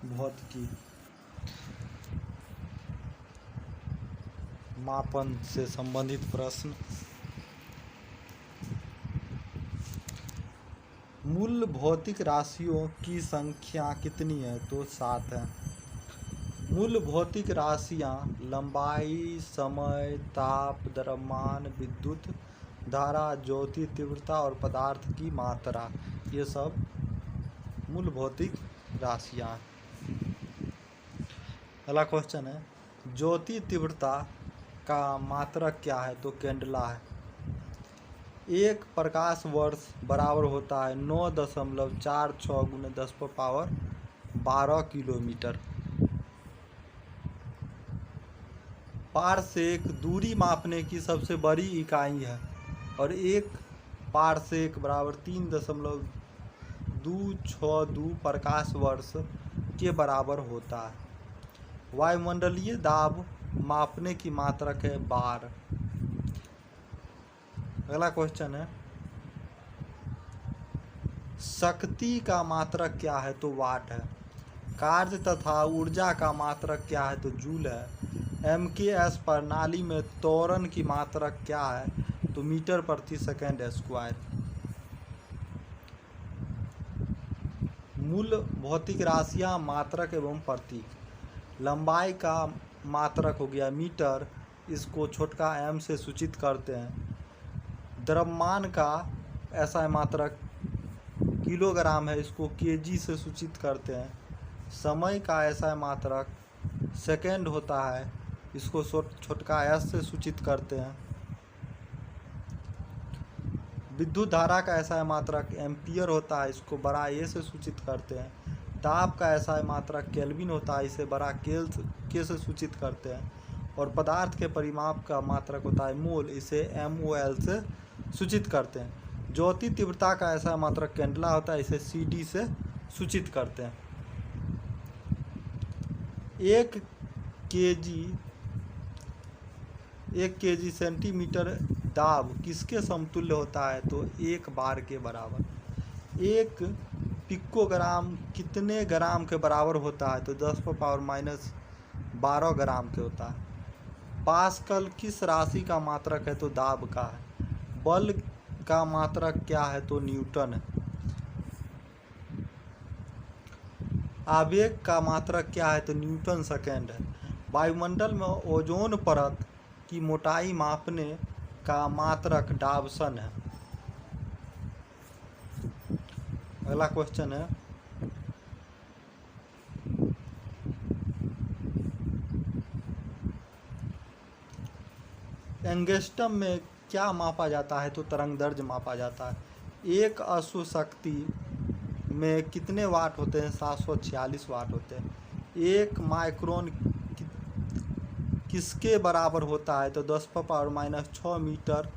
भौतिकी मापन से संबंधित प्रश्न। मूल भौतिक राशियों की संख्या कितनी है? तो 7 है। मूल भौतिक राशियां लंबाई, समय, ताप, द्रव्यमान, विद्युत धारा, ज्योति तीव्रता और पदार्थ की मात्रा, ये सब मूल भौतिक राशियां हैं। अगला क्वेश्चन है, ज्योति तीव्रता का मात्रक क्या है? तो कैंडला है। एक प्रकाश वर्ष बराबर होता है 9.46 × 10⁻12 किलोमीटर। पारसेक दूरी मापने की सबसे बड़ी इकाई है और एक पारसेक बराबर 3.262 प्रकाश वर्ष के बराबर होता है। वायुमंडलीय दाब मापने की मात्रक है बार। अगला क्वेश्चन है, शक्ति का मात्रक क्या है? तो वाट है। कार्य तथा ऊर्जा का मात्रक क्या है? तो जूल है। MKS प्रणाली में त्वरण की मात्रक क्या है? तो मीटर प्रति सेकंड स्क्वायर। मूल भौतिक राशियां मात्रक एवं प्रतीक। लंबाई का मात्रक हो गया मीटर, इसको छोटका m से सूचित करते हैं। द्रव्यमान का ऐसा मात्रक किलोग्राम है, इसको kg से सूचित करते हैं। समय का ऐसा मात्रक सेकंड होता है, इसको छोटका s से सूचित करते हैं। विद्युत धारा का ऐसा मात्रक एम्पियर होता है, इसको बड़ा A से सूचित करते हैं। ताप का ऐसा मात्रक केल्विन होता है, इसे बड़ा K से सूचित करते हैं। और पदार्थ के परिमाप का मात्रक होता है मोल, इसे MOL से सूचित करते हैं। ज्योति तीव्रता का ऐसा मात्रक कैंडला होता है, इसे CD से सूचित करते हैं। 1 kg सेंटीमीटर दाब किसके समतुल्य होता है? तो 1 बार के बराबर। 1 पिकोग्राम कितने ग्राम के बराबर होता है? तो 10⁻−12 ग्राम के होता है। पास्कल किस राशि का मात्रक है? तो दाब का है। बल का मात्रक क्या है? तो न्यूटन है। आवेग का मात्रक क्या है? तो न्यूटन सेकेंड है। वायुमंडल में ओजोन परत की मोटाई मापने का मात्रक डावसन है। अगला क्वेश्चन है, एंगस्ट्रम में क्या मापा जाता है? तो तरंग दैर्ध्य मापा जाता है। एक अश्व शक्ति में कितने वाट होते हैं? 746 वाट होते हैं। 1 माइक्रोन किसके बराबर होता है? तो 10⁻⁻6 मीटर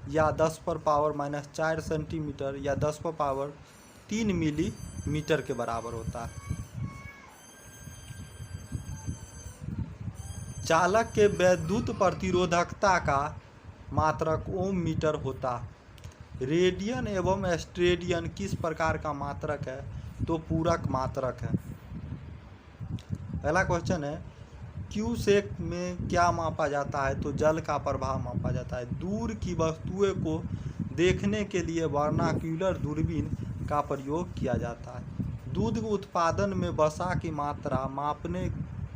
या 10⁻⁻4 सेंटीमीटर या 10⁻3 मिलीमीटर के बराबर होता है। चालक के विद्युत प्रतिरोधकता का मात्रक ओम मीटर होता है। रेडियन एवं एस्ट्रेडियन किस प्रकार का मात्रक है? तो पूरक मात्रक है। अगला क्वेश्चन है, क्यूसेक में क्या मापा जाता है? तो जल का प्रवाह मापा जाता है। दूर की वस्तुओं को देखने के लिए वर्नाक्यूलर दूरबीन का प्रयोग किया जाता है। दूध उत्पादन में वसा की मात्रा मापने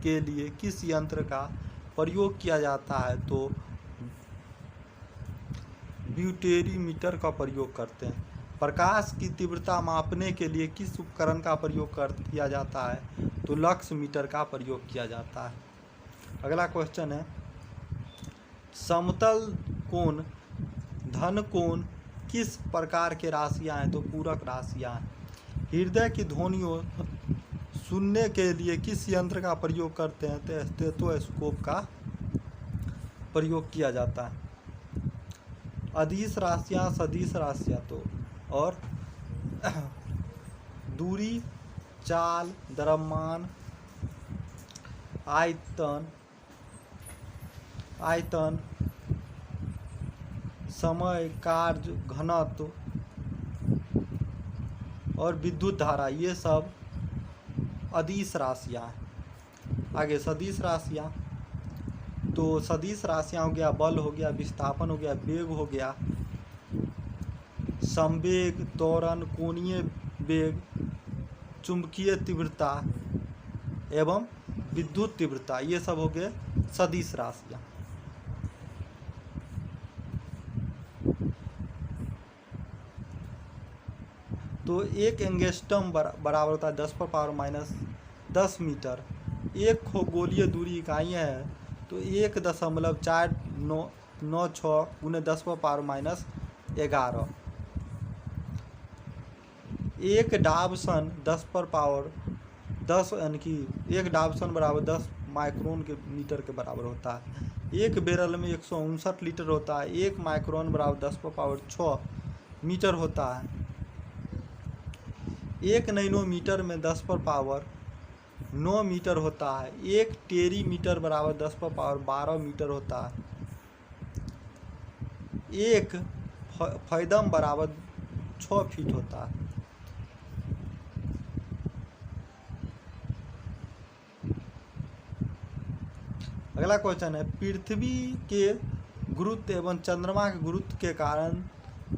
के लिए किस यंत्र का प्रयोग किया जाता है? तो ब्यूटेरीमीटर का प्रयोग करते हैं। प्रकाश की तीव्रता मापने के लिए किस उपकरण का प्रयोग किया जाता है? तो लक्स मीटर का प्रयोग किया जाता है। अगला क्वेश्चन है, समतल कोण धन कोण किस प्रकार के राशियां हैं? तो पूरक राशियां हैं। हृदय की ध्वनियों सुनने के लिए किस यंत्र का प्रयोग करते हैं? तो स्टेथोस्कोप का प्रयोग किया जाता है। अदिश राशियां, सदिश राशियां तो और दूरी, चाल, द्रव्यमान, आयतन, समय, कार्य, घनत्व और विद्युत धारा, ये सब अदिश राशियाँ हैं। आगे सदिश राशियाँ, तो सदिश राशियाँ हो गया बल हो गया, विस्थापन हो गया, वेग हो गया, संवेग, त्वरण, कोणीय वेग, चुंबकीय तीव्रता एवं विद्युत तीव्रता, ये सब हो गए सदिश राशियाँ। तो एक एंगस्ट्रम बराबर होता है 10⁻⁻10 मीटर। एक खगोलीय दूरी इकाइयाँ है तो 1.496 × 10⁻⁻11। एक डाबसन 10 यानी कि एक डाबसन बराबर 10 माइक्रोन के मीटर के बराबर होता है। एक बैरल में 159 लीटर होता है। एक माइक्रोन बराबर 10⁻6 मीटर होता है। एक नैनोमीटर में 10⁻9 मीटर होता है। एक टेरीमीटर बराबर 10⁻12 मीटर होता है। एक फैदम बराबर 6 फीट होता है। अगला क्वेश्चन है, पृथ्वी के गुरुत्व एवं चंद्रमा के गुरुत्व के कारण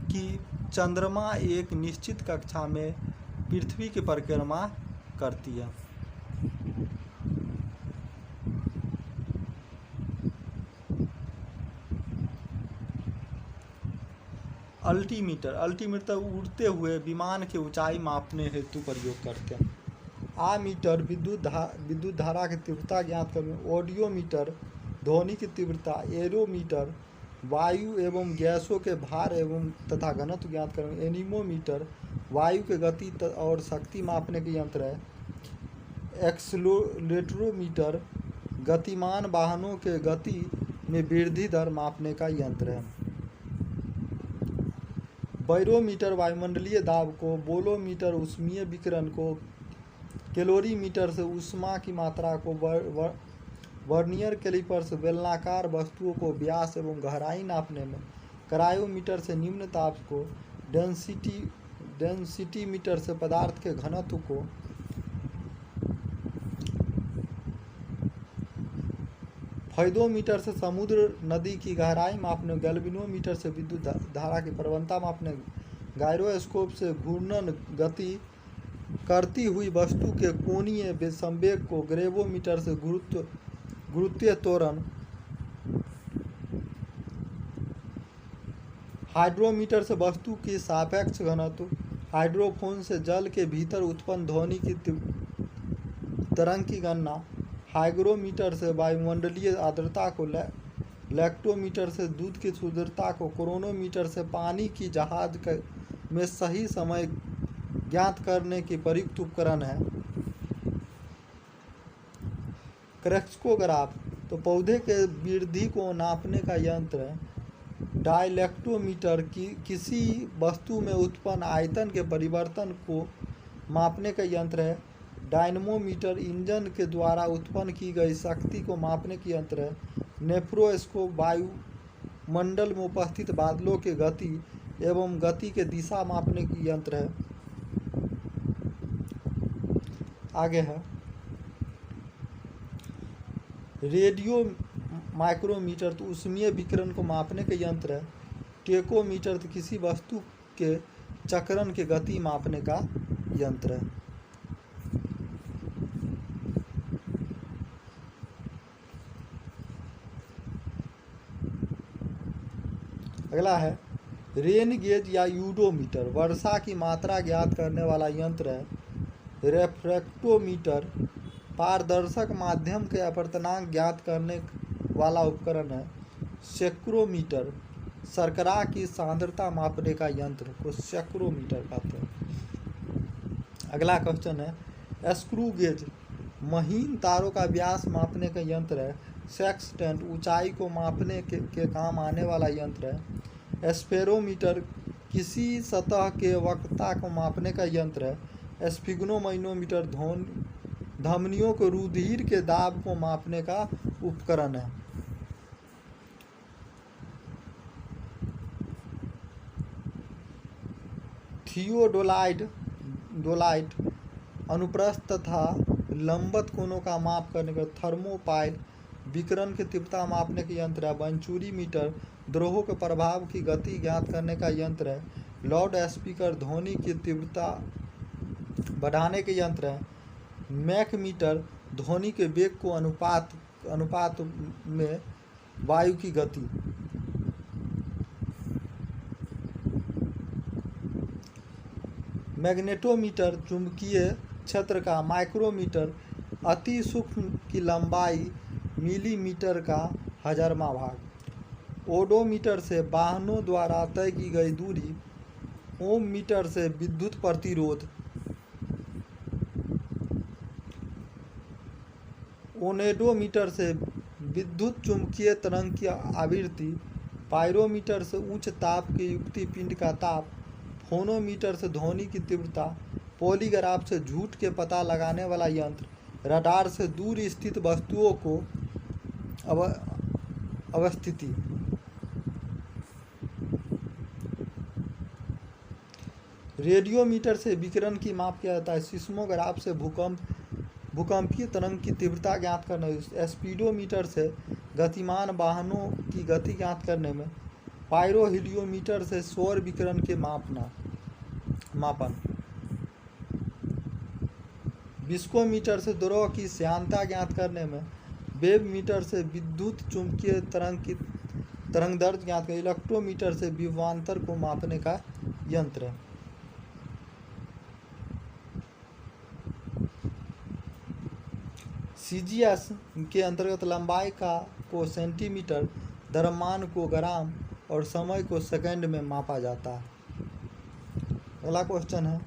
कि चंद्रमा एक निश्चित कक्षा में पृथ्वी की परिक्रमा करती है। अल्टीमीटर उड़ते हुए विमान की ऊंचाई मापने हेतु प्रयोग करते हैं। आमीटर विद्युत धारा की तीव्रता ज्ञात करने। ऑडियोमीटर ध्वनि की तीव्रता। एरोमीटर वायु एवं गैसों के भार एवं तथा घनत्व ज्ञात करने। एनीमोमीटर वायु के गति और शक्ति मापने के यंत्र है। एक्सेलेरोमीटर गतिमान वाहनों के गति में वृद्धि दर मापने का यंत्र है। बैरोमीटर वायुमंडलीय दाब को। बोलोमीटर ऊष्मीय विकिरण को। कैलोरीमीटर से ऊष्मा की मात्रा को। वर्नियर कैलिपर से बेलनाकार वस्तुओं को व्यास एवं गहराई नापने में। क्रायोमीटर से निम्न ताप को। डेंसिटी मीटर से पदार्थ के घनत्व को। फैदोमीटर से समुद्र नदी की गहराई मापने। गैल्वेनोमीटर से विद्युत धारा की प्रवणता मापने। गायरोस्कोप से घूर्णन गति करती हुई वस्तु के कोणीय संवेग को। ग्रेवोमीटर से गुरुत्वीय त्वरण। हाइड्रोमीटर से वस्तु की सापेक्ष घनत्व। हाइड्रोफोन से जल के भीतर उत्पन्न ध्वनि की तरंग की गणना। हाइग्रोमीटर से वायुमंडलीय आर्द्रता को। लैक्टोमीटर से दूध की शुद्धता को। क्रोनोमीटर से पानी की जहाज में सही समय ज्ञात करने की प्रयुक्त उपकरण है। क्रेस्कोग्राफ तो पौधे के वृद्धि को नापने का यंत्र है। डायलेक्टोमीटर किसी वस्तु में उत्पन्न आयतन के परिवर्तन को मापने का यंत्र है। डायनमोमीटर इंजन के द्वारा उत्पन्न की गई शक्ति को मापने की यंत्र है। नेफ्रोस्कोप वायुमंडल में उपस्थित बादलों की गति एवं गति के दिशा मापने की यंत्र है। आगे है रेडियो माइक्रोमीटर तो ऊष्मीय विकिरण को मापने के यंत्र है। टेकोमीटर तो किसी वस्तु के चक्रण की गति मापने का यंत्र है। अगला है रेन गेज या यूडोमीटर वर्षा की मात्रा ज्ञात करने वाला यंत्र है। रेफ्रेक्टोमीटर पारदर्शक माध्यम के अपवर्तनांक ज्ञात करने वाला उपकरण है। सेक्रोमीटर शर्करा की सांद्रता मापने का यंत्र को सेक्रोमीटर कहते हैं। अगला क्वेश्चन है स्क्रू गेज महीन तारों का व्यास मापने का यंत्र है। सेक्सटेंट ऊंचाई को मापने के काम आने वाला यंत्र है। स्पेरोमीटर किसी सतह के वक्रता को मापने का यंत्र है। स्फिग्नोमैनोमीटर धमनियों को रुधिर के दाब को मापने का उपकरण है। थियोडोलाइट अनुप्रस्थ तथा लंबवत कोणों का माप करने का थर्मोपाइल, विकिरण की तीव्रता मापने के यंत्र है। वेंचुरी मीटर द्रोहों के प्रभाव की गति ज्ञात करने का यंत्र है। लाउड स्पीकर ध्वनि की तीव्रता बढ़ाने के यंत्र है। मैक मीटर ध्वनि के वेग को अनुपात में वायु की गति। मैग्नेटोमीटर चुंबकीय क्षेत्र का। माइक्रोमीटर अति सूक्ष्म की लंबाई मिलीमीटर का 1000वां भाग। ओडोमीटर से वाहनों द्वारा तय की गई दूरी। ओम मीटर से विद्युत प्रतिरोध। ओनेडोमीटर से विद्युत चुंबकीय तरंग की आवृत्ति। पायरोमीटर से उच्च ताप के युक्ति पिंड का ताप। फोनोमीटर से ध्वनि की तीव्रता। पॉलीग्राफ से झूठ के पता लगाने वाला यंत्र। रडार से दूर स्थित वस्तुओं को अवस्थिति। रेडियोमीटर से विकिरण की माप किया जाता है। सिस्मोग्राफ से भूकंपीय तरंग की तीव्रता ज्ञात करने। स्पीडोमीटर से गतिमान वाहनों की गति ज्ञात करने में। पायरोहीलियोमीटर से सौर विकिरण के मापन। विस्कोमीटर से द्रव की श्यानता ज्ञात करने में। वेव मीटर से विद्युत चुंबकीय तरंग दैर्ध्य ज्ञात करने। इलेक्ट्रोमीटर से विभवांतर को मापने का यंत्र है। सीजीएस के अंतर्गत लंबाई को सेंटीमीटर, द्रव्यमान को ग्राम और समय को सेकंड में मापा जाता है। अगला क्वेश्चन है,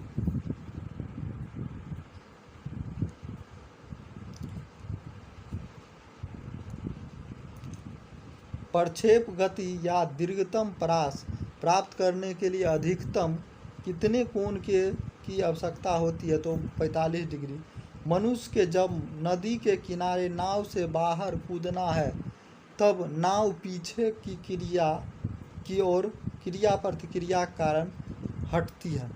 प्रक्षेप गति या दीर्घतम परास प्राप्त करने के लिए अधिकतम कितने कोण की आवश्यकता होती है? तो 45 डिग्री। मनुष्य के जब नदी के किनारे नाव से बाहर कूदना है तब नाव पीछे की क्रिया की ओर क्रिया प्रतिक्रिया के कारण हटती है।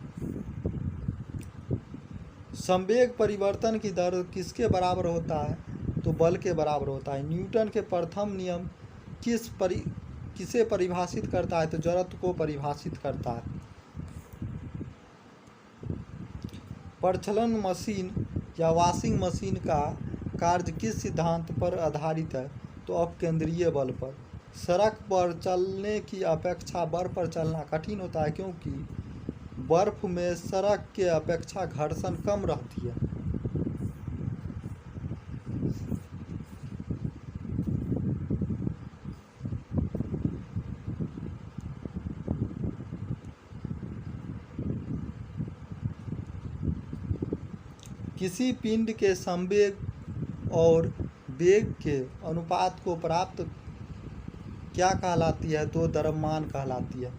संवेग परिवर्तन की दर किसके बराबर होता है? तो बल के बराबर होता है। न्यूटन के प्रथम नियम किसे परिभाषित करता है? तो जड़त्व को परिभाषित करता है। प्रक्षालन मशीन या वॉशिंग मशीन का कार्य किस सिद्धांत पर आधारित है? तो अपकेंद्रीय बल पर। सड़क पर चलने की अपेक्षा बर्फ पर चलना कठिन होता है क्योंकि बर्फ में सड़क के अपेक्षा घर्षण कम रहती है। किसी पिंड के संवेग और वेग के अनुपात को प्राप्त क्या कहलाती है? तो द्रव्यमान कहलाती है।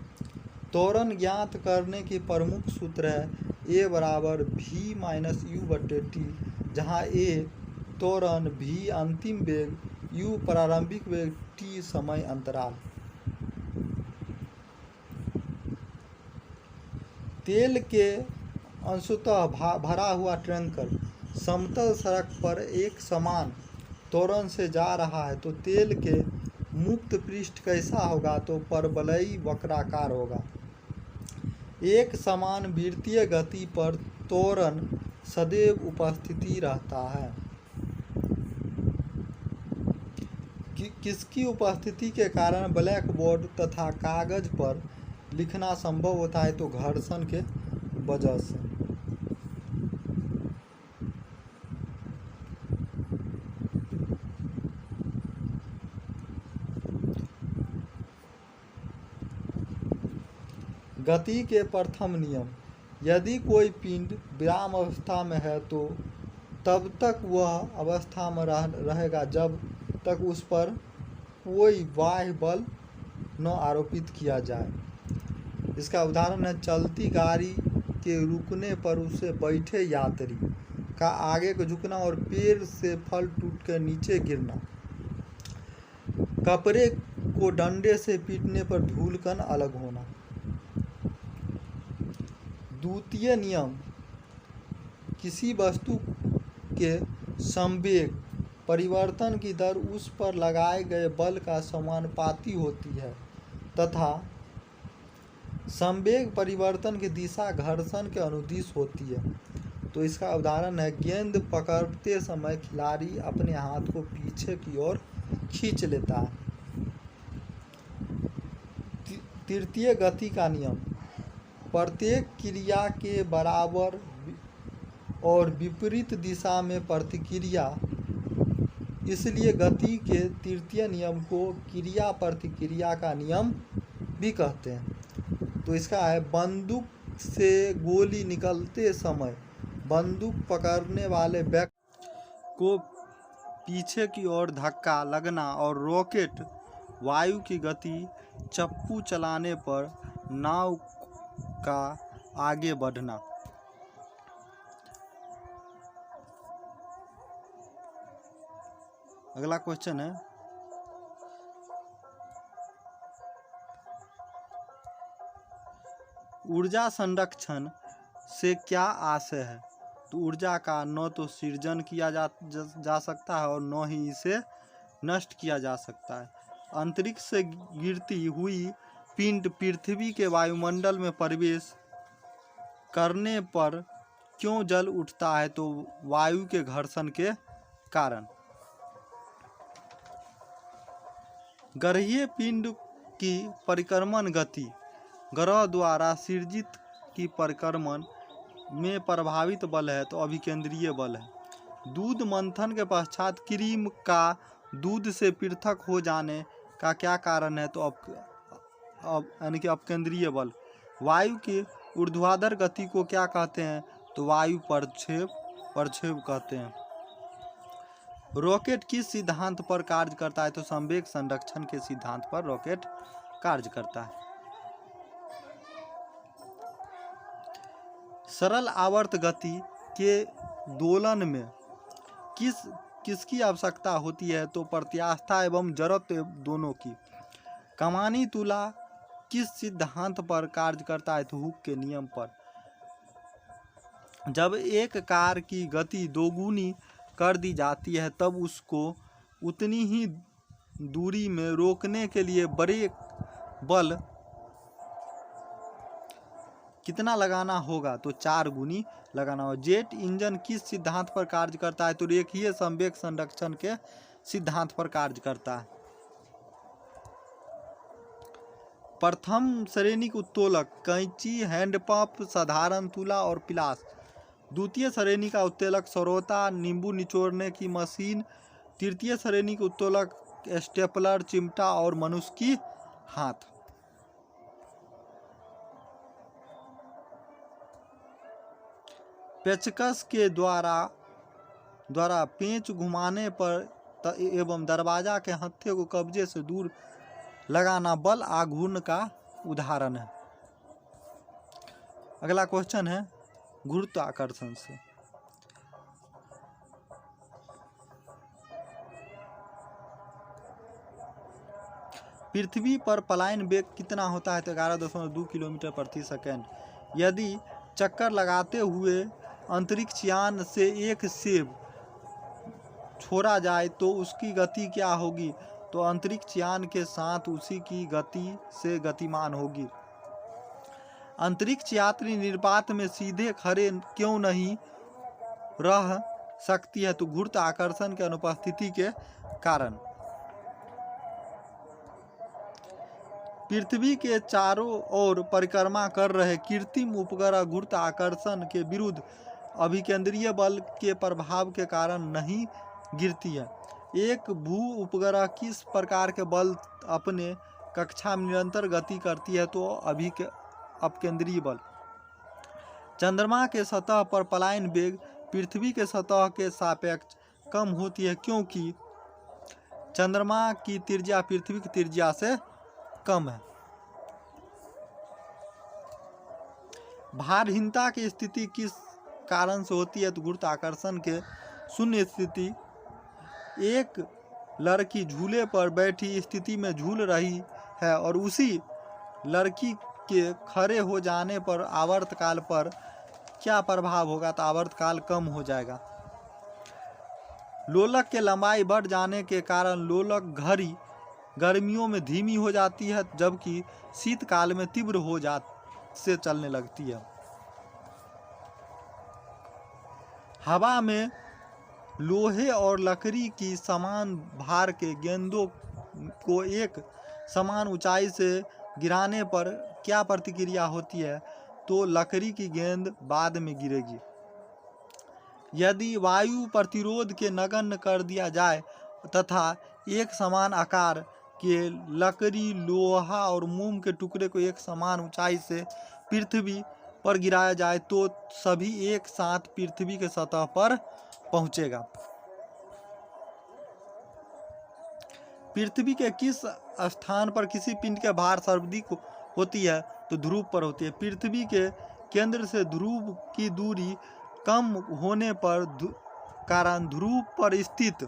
त्वरण ज्ञात करने की प्रमुख सूत्र है A बराबर v माइनस u बटे टी, जहाँ A त्वरण, v अंतिम वेग, u प्रारंभिक वेग, t समय अंतराल। तेल के अंशतः भरा हुआ टैंकर समतल सड़क पर एक समान त्वरण से जा रहा है तो तेल के मुक्त पृष्ठ कैसा होगा? तो परवलयी वक्राकार होगा। एक समान वृत्तीय गति पर त्वरण सदैव उपस्थिति रहता है। किसकी उपस्थिति के कारण ब्लैक बोर्ड तथा कागज पर लिखना संभव होता है? तो घर्षण के वजह से। गति के प्रथम नियम। यदि कोई पिंड विराम अवस्था में है तो तब तक वह अवस्था में रहेगा जब तक उस पर कोई बाह्य बल न आरोपित किया जाए। इसका उदाहरण है चलती गाड़ी के रुकने पर उसे बैठे यात्री का आगे को झुकना और पेड़ से फल टूटकर नीचे गिरना। कपड़े को डंडे से पीटने पर धूलकण अलग होना। द्वितीय नियम। किसी वस्तु के संवेग परिवर्तन की दर उस पर लगाए गए बल का समानुपाती होती है तथा संवेग परिवर्तन की दिशा घर्षण के अनुदिश होती है। तो इसका उदाहरण है, गेंद पकड़ते समय खिलाड़ी अपने हाथ को पीछे की ओर खींच लेता है। तृतीय गति का नियम, प्रत्येक क्रिया के बराबर और विपरीत दिशा में प्रतिक्रिया, इसलिए गति के तृतीय नियम को क्रिया प्रतिक्रिया का नियम भी कहते हैं। तो इसका है, बंदूक से गोली निकलते समय बंदूक पकड़ने वाले व्यक्ति को पीछे की ओर धक्का लगना और रॉकेट वायु की गति चप्पू चलाने पर नाव का आगे बढ़ना। अगला क्वेश्चन है, ऊर्जा संरक्षण से क्या आशय है? तो ऊर्जा का न तो सृजन किया जा सकता है और न ही इसे नष्ट किया जा सकता है। अंतरिक्ष से गिरती हुई पिंड पृथ्वी के वायुमंडल में प्रवेश करने पर क्यों जल उठता है? तो वायु के घर्षण के कारण। ग्रहीय पिंड की परिक्रमण गति ग्रह द्वारा सृजित की परिक्रमण में प्रभावित बल है, तो अभिकेंद्रीय बल है। दूध मंथन के पश्चात क्रीम का दूध से पृथक हो जाने का क्या कारण है? तो यानी कि अपकेंद्रीय बल। वायु की ऊर्ध्वाधर गति को क्या कहते हैं? तो वायु प्रक्षेप कहते हैं। रॉकेट किस सिद्धांत पर कार्य करता है? तो संवेग संरक्षण के सिद्धांत पर रॉकेट कार्य करता है। सरल आवर्त गति के दोलन में किसकी आवश्यकता होती है? तो प्रत्यास्थता एवं जड़त्व दोनों की। कमानी तुला किस सिद्धांत पर कार्य करता है? तो हुक के नियम पर। जब एक कार की गति दोगुनी कर दी जाती है तब उसको उतनी ही दूरी में रोकने के लिए ब्रेक बल कितना लगाना होगा? तो 4 गुनी लगाना होगा। जेट इंजन किस सिद्धांत पर कार्य करता है? तो रेखीय संवेग संरक्षण के सिद्धांत पर कार्य करता है। प्रथम श्रेणी के उत्तोलक कैंची, हैंडपंप, साधारण तुला और पिलास। द्वितीय श्रेणी का उत्तोलक सरौता, नींबू निचोड़ने की मशीन। तृतीय श्रेणी के उत्तोलक स्टेपलर, चिमटा और मनुष्य की हाथ। पेचकस के द्वारा पेंच घुमाने पर एवं दरवाजा के हत्थे को कब्जे से दूर लगाना बल आघूर्ण का उदाहरण है। अगला क्वेश्चन है, गुरुत्वाकर्षण से। पृथ्वी पर पलायन वेग कितना होता है? तो 11.2 किलोमीटर प्रति सेकेंड। यदि चक्कर लगाते हुए अंतरिक्ष यान से एक सेब छोड़ा जाए तो उसकी गति क्या होगी? तो अंतरिक्ष यान के साथ उसी की गति से गतिमान होगी। अंतरिक्ष यात्री निर्वात में सीधे खड़े क्यों नहीं रह सकती है? तो गुरुत्वाकर्षण के अनुपस्थिति के कारण। पृथ्वी के चारों ओर परिक्रमा कर रहे कृत्रिम उपग्रह गुरुत्वाकर्षण के विरुद्ध अभिकेंद्रीय बल के प्रभाव के कारण नहीं गिरती है। एक भू उपग्रह किस प्रकार के बल अपने कक्षा में निरंतर गति करती है? तो अपकेंद्रीय बल। चंद्रमा के सतह पर पलायन वेग पृथ्वी के सतह के सापेक्ष कम होती है क्योंकि चंद्रमा की त्रिज्या पृथ्वी की त्रिज्या से कम है। भारहीनता की स्थिति किस कारण से होती है? तो गुरुत्वाकर्षण के शून्य स्थिति। एक लड़की झूले पर बैठी स्थिति में झूल रही है और उसी लड़की के खड़े हो जाने पर आवर्तकाल पर क्या प्रभाव होगा? तो आवर्तकाल कम हो जाएगा। लोलक के लंबाई बढ़ जाने के कारण लोलक घड़ी गर्मियों में धीमी हो जाती है, जबकि शीतकाल में तीव्र हो से चलने लगती है। हवा में लोहे और लकड़ी की समान भार के गेंदों को एक समान ऊंचाई से गिराने पर क्या प्रतिक्रिया होती है? तो लकड़ी की गेंद बाद में गिरेगी। यदि वायु प्रतिरोध के नगण्य कर दिया जाए तथा एक समान आकार के लकड़ी, लोहा और मोम के टुकड़े को एक समान ऊंचाई से पृथ्वी पर गिराया जाए तो सभी एक साथ पृथ्वी के सतह पर पहुंचेगा। पृथ्वी के किस स्थान पर किसी पिंड के भार सर्वाधिक होती है? तो ध्रुव पर होती है। पृथ्वी के केंद्र से ध्रुव की दूरी कम होने पर कारण ध्रुव पर स्थित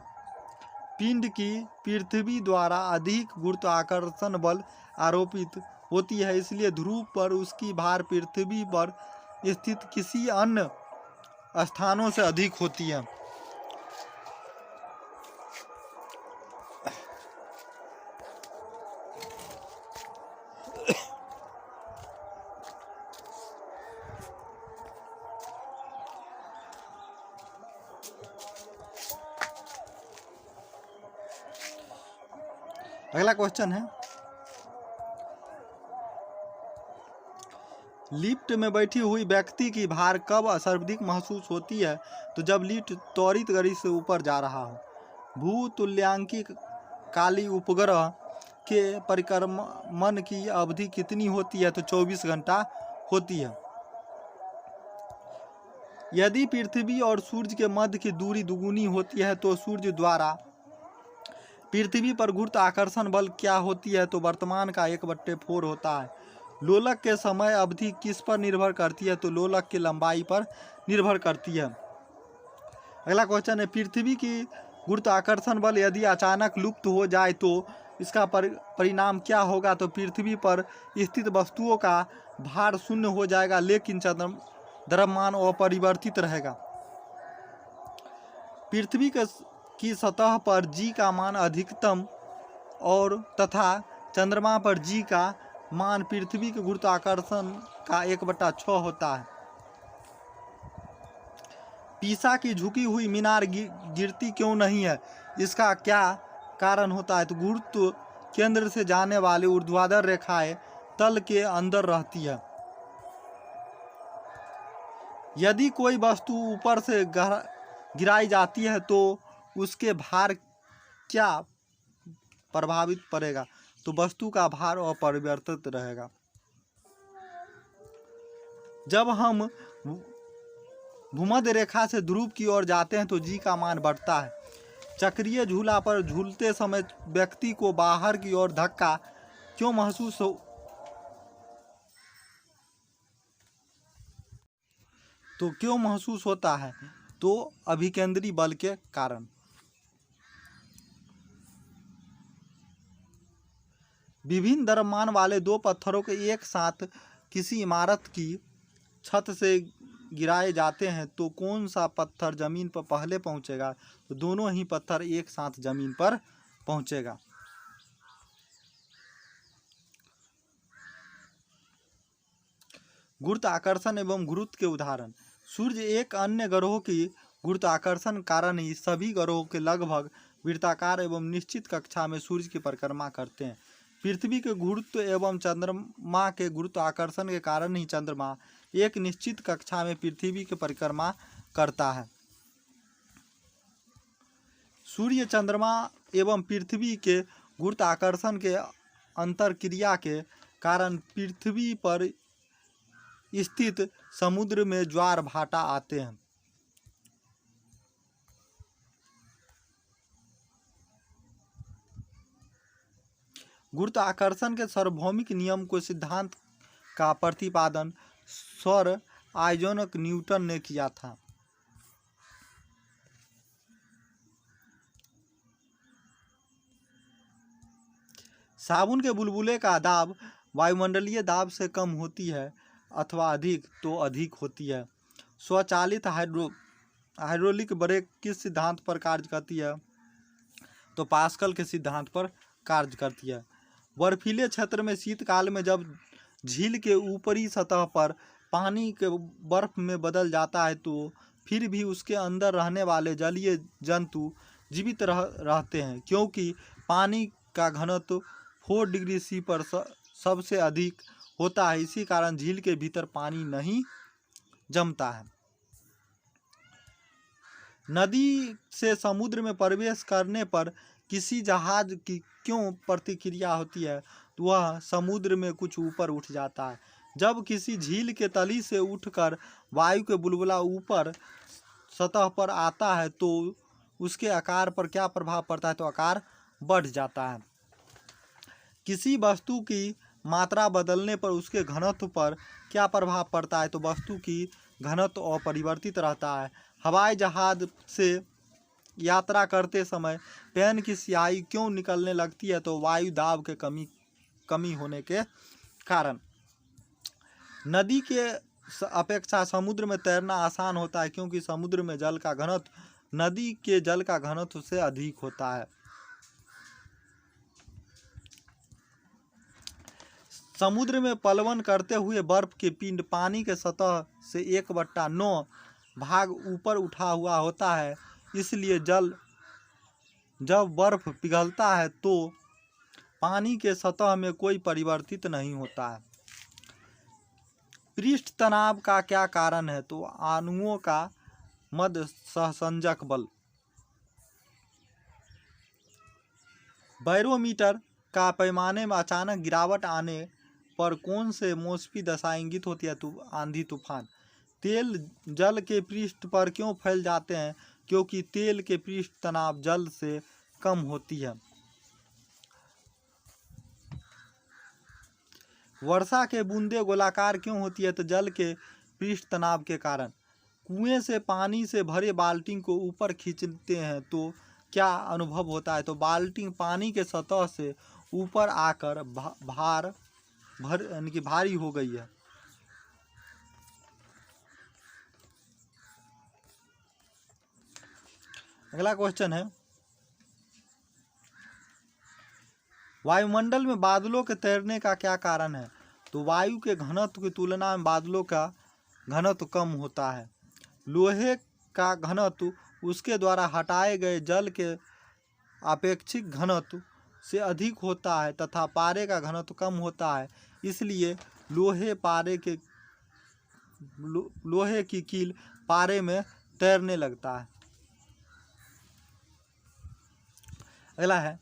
पिंड की पृथ्वी द्वारा अधिक गुरुत्वाकर्षण बल आरोपित होती है, इसलिए ध्रुव पर उसकी भार पृथ्वी पर स्थित किसी अन्य स्थानों से अधिक होती है। अगला क्वेश्चन है, लिफ्ट में बैठी हुई व्यक्ति की भार कब सर्वाधिक महसूस होती है? तो जब लिफ्ट त्वरित गति से ऊपर जा रहा हो। भूतुल्यांकी काली उपग्रह के परिक्रमण की अवधि कितनी होती है? तो 24 घंटा होती है। यदि पृथ्वी और सूर्य के मध्य की दूरी दुगुनी होती है तो सूर्य द्वारा पृथ्वी पर गुरुत्वाकर्षण बल क्या होती है? तो वर्तमान का 1/4 होता है। लोलक के समय अवधि किस पर निर्भर करती है? तो लोलक की लंबाई पर निर्भर करती है। अगला क्वेश्चन है, पृथ्वी की गुरुत्वाकर्षण बल यदि अचानक लुप्त हो जाए तो इसका परिणाम क्या होगा? तो पृथ्वी पर स्थित वस्तुओं का भार शून्य हो जाएगा, लेकिन द्रव्यमान अपरिवर्तित रहेगा। पृथ्वी की सतह पर जी का मान अधिकतम और तथा चंद्रमा पर जी का मान पृथ्वी के गुरुत्वाकर्षण का 1/6 होता है। पीसा की झुकी हुई मीनार गिरती क्यों नहीं है? इसका क्या कारण होता है? तो गुरुत्व केंद्र से जाने वाली ऊर्ध्वाधर रेखाएं तल के अंदर रहती है। यदि कोई वस्तु ऊपर से गिराई जाती है तो उसके भार क्या प्रभावित पड़ेगा? तो वस्तु का भार अपरिवर्तित रहेगा। जब हम भूमध्य रेखा से ध्रुव की ओर जाते हैं तो जी का मान बढ़ता है। चक्रीय झूला पर झूलते समय व्यक्ति को बाहर की ओर धक्का क्यों महसूस होता है? तो अभिकेंद्री बल के कारण। विभिन्न द्रव्यमान वाले दो पत्थरों के एक साथ किसी इमारत की छत से गिराए जाते हैं तो कौन सा पत्थर जमीन पर पहले पहुंचेगा? तो दोनों ही पत्थर एक साथ जमीन पर पहुंचेगा। गुरुत्वाकर्षण एवं गुरुत्व के उदाहरण। सूर्य एक अन्य ग्रहों की गुरुत्वाकर्षण कारण ही सभी ग्रहों के लगभग वृत्ताकार एवं निश्चित कक्षा में सूर्य की परिक्रमा करते हैं। पृथ्वी के गुरुत्व एवं चंद्रमा के गुरुत्वाकर्षण के कारण ही चंद्रमा एक निश्चित कक्षा में पृथ्वी की परिक्रमा करता है। सूर्य, चंद्रमा एवं पृथ्वी के गुरुत्वाकर्षण के अंतरक्रिया के कारण पृथ्वी पर स्थित समुद्र में ज्वार भाटा आते हैं। गुरुत्वाकर्षण के सार्वभौमिक नियम को सिद्धांत का प्रतिपादन सर आइजैक न्यूटन ने किया था। साबुन के बुलबुले का दाब वायुमंडलीय दाब से कम होती है अथवा अधिक तो अधिक होती है। स्वचालित हाइड्रोलिक ब्रेक किस सिद्धांत पर कार्य करती है? तो पास्कल के सिद्धांत पर कार्य करती है। बर्फीले क्षेत्र में शीतकाल में जब झील के ऊपरी सतह पर पानी के बर्फ में बदल जाता है तो फिर भी उसके अंदर रहने वाले जलीय जंतु जीवित रहते हैं, क्योंकि पानी का घनत्व 4 डिग्री सी पर सबसे अधिक होता है। इसी कारण झील के भीतर पानी नहीं जमता है। नदी से समुद्र में प्रवेश करने पर किसी जहाज की क्यों प्रतिक्रिया होती है? तो वह समुद्र में कुछ ऊपर उठ जाता है। जब किसी झील के तली से उठकर वायु के बुलबुला ऊपर सतह पर आता है तो उसके आकार पर क्या प्रभाव पड़ता है? तो आकार बढ़ जाता है। किसी वस्तु की मात्रा बदलने पर उसके घनत्व पर क्या प्रभाव पड़ता है? तो वस्तु की घनत्व अपरिवर्तित रहता है। हवाई जहाज से यात्रा करते समय पेन की स्याही क्यों निकलने लगती है? तो वायु दाब के कमी होने के कारण। नदी के अपेक्षा समुद्र में तैरना आसान होता है, क्योंकि समुद्र में जल का घनत्व नदी के जल का घनत्व से अधिक होता है। समुद्र में पलवन करते हुए बर्फ के पिंड पानी के सतह से 1/9 भाग ऊपर उठा हुआ होता है। इसलिए जब बर्फ पिघलता है तो पानी के सतह में कोई परिवर्तित नहीं होता है। पृष्ठ तनाव का क्या कारण है? तो अणुओं का मध्य सहसंजक बल। बैरोमीटर का पैमाने में अचानक गिरावट आने पर कौन से मौसमी दशा इंगित होती है? तो आंधी तूफान। तेल जल के पृष्ठ पर क्यों फैल जाते हैं? क्योंकि तेल के पृष्ठ तनाव जल से कम होती है। वर्षा के बूंदे गोलाकार क्यों होती है? तो जल के पृष्ठ तनाव के कारण। कुएं से पानी से भरे बाल्टी को ऊपर खींचते हैं तो क्या अनुभव होता है? तो बाल्टी पानी के सतह से ऊपर आकर भारी हो गई है। अगला क्वेश्चन है, वायुमंडल में बादलों के तैरने का क्या कारण है? तो वायु के घनत्व की तुलना में बादलों का घनत्व कम होता है। लोहे का घनत्व उसके द्वारा हटाए गए जल के अपेक्षित घनत्व से अधिक होता है तथा पारे का घनत्व कम होता है। इसलिए लोहे की कील पारे में तैरने लगता है। अगला है,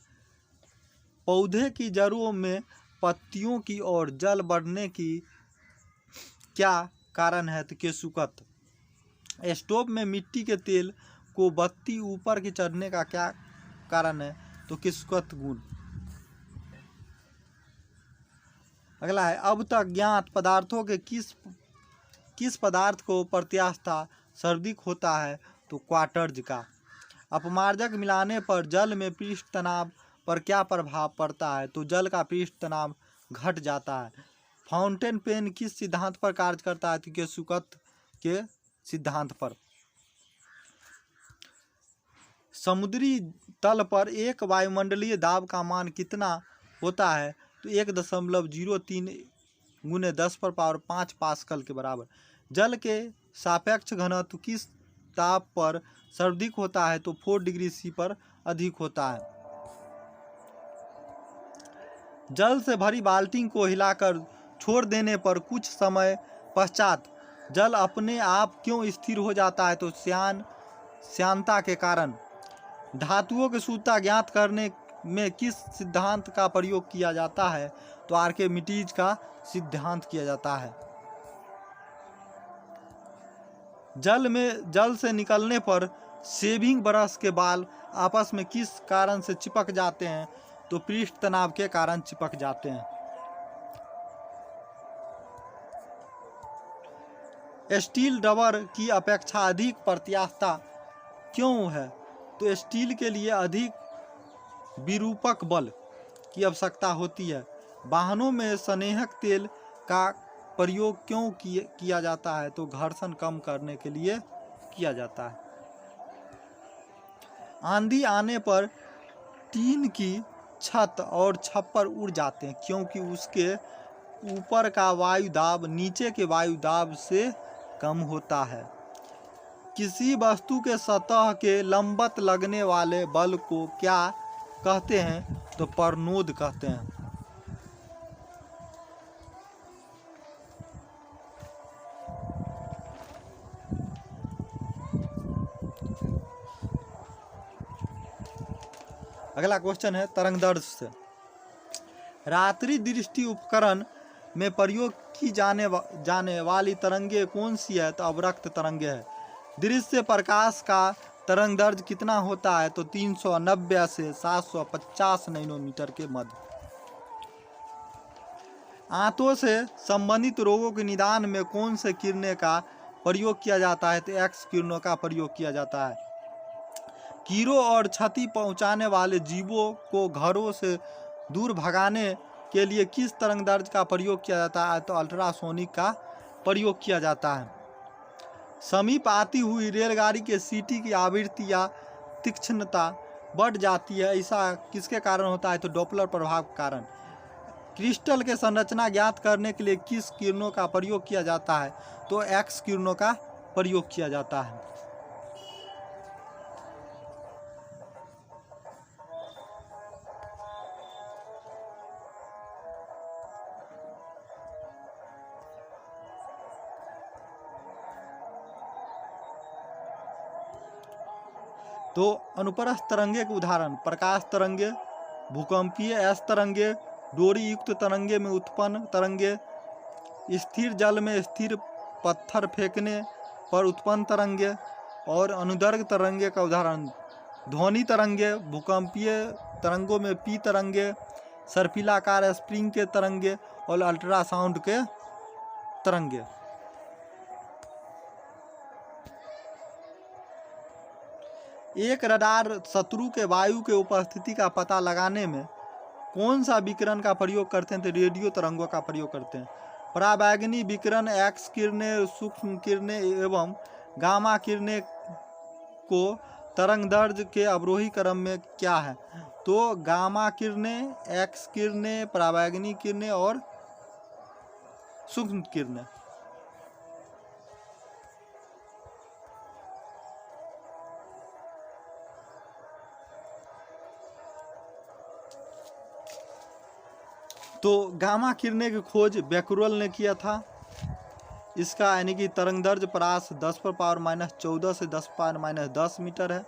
पौधे की जड़ों में पत्तियों की ओर जल बढ़ने की क्या कारण है? तो केशुकत। स्टोव में मिट्टी के तेल को बत्ती ऊपर की चढ़ने का क्या कारण है? तो केशुकत गुण। अगला है, अब तक ज्ञात पदार्थों के किस पदार्थ को प्रत्यास्था सर्वाधिक होता है? तो क्वार्ट्ज का। अपमार्जक मिलाने पर जल में पृष्ठ तनाव पर क्या प्रभाव पड़ता है? तो जल का पृष्ठ तनाव घट जाता है। फाउंटेन पेन किस सिद्धांत पर कार्य करता है? तो केशुकत के सिद्धांत पर। समुद्री तल पर एक वायुमंडलीय दाब का मान कितना होता है? तो 1.03 × 10⁵ पास्कल के बराबर। जल के सापेक्ष घनत्व किस ताप पर सर्वाधिक होता है? तो 4 डिग्री सी पर अधिक होता है। जल से भरी बाल्टी को हिलाकर छोड़ देने पर कुछ समय पश्चात जल अपने आप क्यों स्थिर हो जाता है? तो श्यानता के कारण। धातुओं की शुद्धता ज्ञात करने में किस सिद्धांत का प्रयोग किया जाता है? तो आर्किमिडीज का सिद्धांत किया जाता है। जल से निकलने पर शेविंग ब्रश के बाल आपस में किस कारण से चिपक जाते हैं? तो पृष्ठ तनाव के कारण चिपक जाते हैं। स्टील रबर की अपेक्षा अधिक प्रत्यास्था क्यों है? तो स्टील के लिए अधिक विरूपक बल की आवश्यकता होती है। वाहनों में स्नेहक तेल का प्रयोग क्यों किया जाता है? तो घर्षण कम करने के लिए किया जाता है। आंधी आने पर टीन की छत और छप्पर उड़ जाते हैं क्योंकि उसके ऊपर का वायु दाब नीचे के वायु दाब से कम होता है। किसी वस्तु के सतह के लंबवत लगने वाले बल को क्या कहते हैं? तो परनोद कहते हैं। अगला क्वेश्चन है तरंगदैर्घ्य से। रात्रि दृष्टि उपकरण में प्रयोग की जाने वाली तरंगे कौन सी है? तो अवरक्त तरंगे है। दृश्य प्रकाश का तरंगदैर्घ्य कितना होता है? तो 390 से 750 नैनोमीटर के मध्य। आंतों से संबंधित रोगों के निदान में कौन से किरणें का प्रयोग किया जाता है? तो एक्स किरणों का प्रयोग किया जाता है। कीड़ों और क्षति पहुंचाने वाले जीवों को घरों से दूर भगाने के लिए किस तरंगदैर्घ्य का प्रयोग किया जाता है? तो अल्ट्रासोनिक का प्रयोग किया जाता है। समीप आती हुई रेलगाड़ी के सीटी की आवृत्ति या तीक्ष्णता बढ़ जाती है, ऐसा किसके कारण होता है? तो डॉपलर प्रभाव के कारण। क्रिस्टल के संरचना ज्ञात करने के लिए किस किरणों का प्रयोग किया जाता है? तो एक्स किरणों का प्रयोग किया जाता है। तो अनुप्रस्थ तरंगे के उदाहरण प्रकाश तरंगे, भूकंपीय एस तरंगे, डोरी युक्त तरंगे में उत्पन्न तरंगे, स्थिर जल में स्थिर पत्थर फेंकने पर उत्पन्न तरंगे और अनुदैर्घ्य तरंगे का उदाहरण ध्वनि तरंगे, भूकंपीय तरंगों में पी तरंगे, सर्पिलाकार स्प्रिंग के तरंगे और अल्ट्रासाउंड के तरंगे। एक रडार शत्रु के वायु के उपस्थिति का पता लगाने में कौन सा विकिरण का प्रयोग करते हैं? तो रेडियो तरंगों का प्रयोग करते हैं। पराबैंगनी विकिरण एक्स किरणें, सूक्ष्म किरणें एवं गामा किरणें को तरंगदैर्घ्य के अवरोही क्रम में क्या है? तो गामा किरणें, एक्स किरणें, पराबैंगनी किरणें और सूक्ष्म किरणें। तो गामा किरणें की खोज बैकरल ने किया था। इसका यानी कि तरंगदैर्घ्य परास 10⁻⁻14 से 10⁻−10 मीटर है।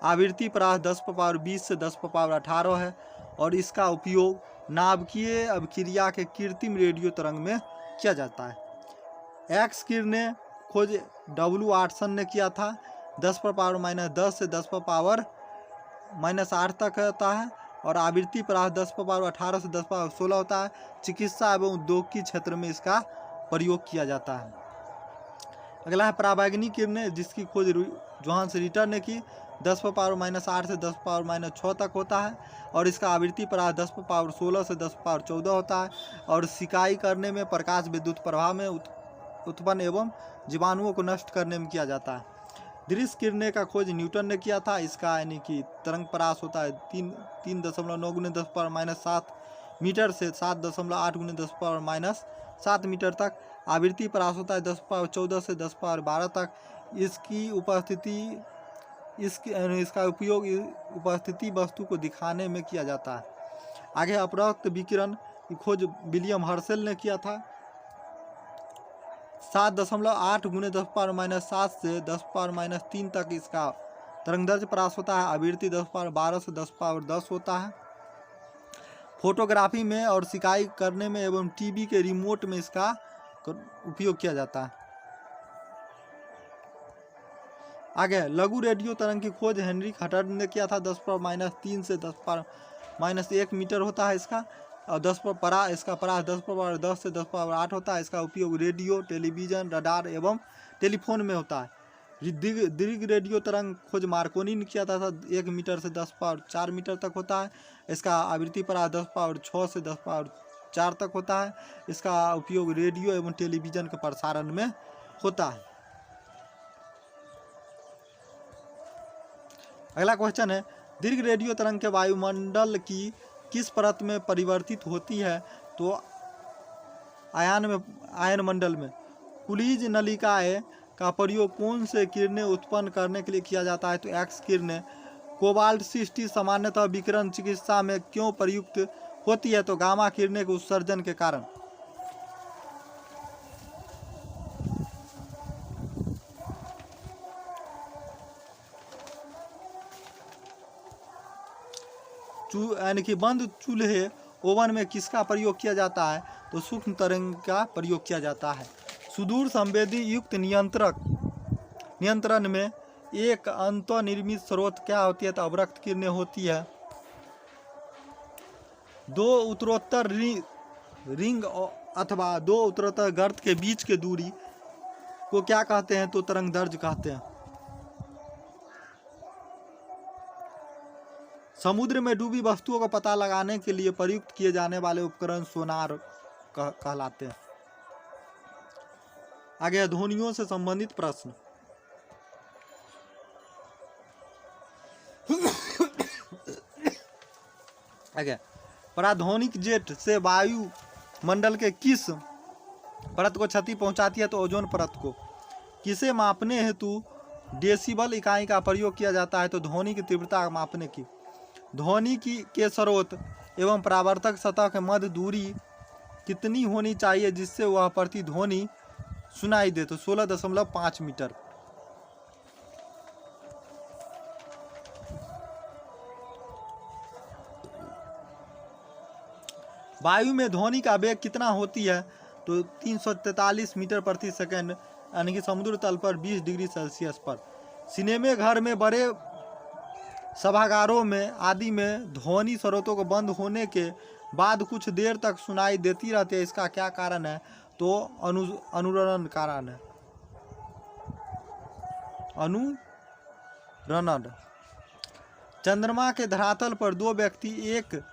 आवृत्ति परास 10⁻20 से 10⁻18 है और इसका उपयोग नाभिकीय अभिक्रिया के कृत्रिम रेडियो तरंग में किया जाता है। एक्स किरणें खोज डब्ल्यू आर्टसन ने किया था। 10⁻−10 से 10⁻−8 तक होता है और आवृत्ति परास 10⁻18 से 10⁻16 होता है। चिकित्सा एवं उद्योग के क्षेत्र में इसका प्रयोग किया जाता है। अगला है पराबैंगनी किरणें, जिसकी खोज जोहान्स रिटर ने की। 10⁻−8 से 10⁻−6 तक होता है और इसका आवृत्ति परास 10⁻16 से 10⁻14 होता है और सिकाई करने में प्रकाश विद्युत प्रवाह में उत्पन्न एवं जीवाणुओं को नष्ट करने में किया जाता है। दृश्य किरणें का खोज न्यूटन ने किया था। इसका यानी कि तरंग परास होता है 3.9 × 10⁻7 मीटर से 7.8 × 10⁻7 मीटर तक। आवृत्ति परास होता है 10⁻14 से 10⁻12 तक। इसका उपयोग उपस्थिति वस्तु को दिखाने में किया जाता है। आगे अपवर्त विकिरण की खोज विलियम हर्शेल ने किया था। 7.8 × 10⁻7 से 10⁻3 तक इसका तरंगदैर्घ्य परास होता है। आवृत्ति 10⁻12 से 10⁻10 होता है। फोटोग्राफी में और सिकाई करने में एवं टीवी के रिमोट में इसका उपयोग किया जाता है। आगे लघु रेडियो तरंग की खोज हेनरी हटर ने किया था। 10⁻3 से 10⁻1 मीटर होता है इसका और इसका परास 10⁻10 से 10⁻8 होता है। इसका उपयोग रेडियो, टेलीविज़न, रडार एवं टेलीफोन में होता है। दीर्घ रेडियो तरंग खोज मार्कोनी ने किया था। 1 मीटर से 10⁻4 मीटर तक होता है। इसका आवृत्ति परास 10⁻6 से 10⁻4 तक होता है। इसका उपयोग रेडियो एवं टेलीविज़न के प्रसारण में होता है। अगला क्वेश्चन है, दीर्घ रेडियो तरंग के वायुमंडल की किस परत में परिवर्तित होती है? तो आयन मंडल में। कुलीज नलिकाएं का प्रयोग कौन से किरणें उत्पन्न करने के लिए किया जाता है? तो एक्स किरणें। कोबाल्ट 60 सामान्यतः विकिरण चिकित्सा में क्यों प्रयुक्त होती है? तो गामा किरणें के उत्सर्जन के कारण। यानी कि बंद चूल्हे ओवन में किसका प्रयोग किया जाता है? तो सूक्ष्म तरंग का प्रयोग किया जाता है। सुदूर संवेदी युक्त नियंत्रण में एक अंतर्निर्मित स्रोत क्या होती है? तो अवरक्त किरणें होती है। दो उत्तरोत्तर रिंग अथवा दो उत्तरोत्तर गर्त के बीच के दूरी को क्या कहते हैं? तो तरंग दैर्ध्य कहते हैं। समुद्र में डूबी वस्तुओं का पता लगाने के लिए प्रयुक्त किए जाने वाले उपकरण सोनार कहलाते हैं। आगे ध्वनियों से संबंधित प्रश्न। आगे, पराध्वनिक जेट से वायु मंडल के किस परत को क्षति पहुंचाती है? तो ओजोन परत को। किसे मापने हेतु डेसिबल इकाई का प्रयोग किया जाता है? तो ध्वनि की तीव्रता मापने की। ध्वनि के स्रोत एवं परावर्तक सतह के मध्य दूरी कितनी होनी चाहिए जिससे वह प्रतिध्वनि सुनाई दे? तो 16.5 मीटर। वायु में ध्वनि का वेग कितना होती है? तो 343 मीटर प्रति सेकंड, यानी कि समुद्र तल पर 20 डिग्री सेल्सियस पर। सिनेमा घर में, बड़े सभागारों में आदि में ध्वनि स्रोतों को बंद होने के बाद कुछ देर तक सुनाई देती रहती है, इसका क्या कारण है? तो अनुरणन कारण है। अनुरणन। चंद्रमा के धरातल पर दो व्यक्ति एक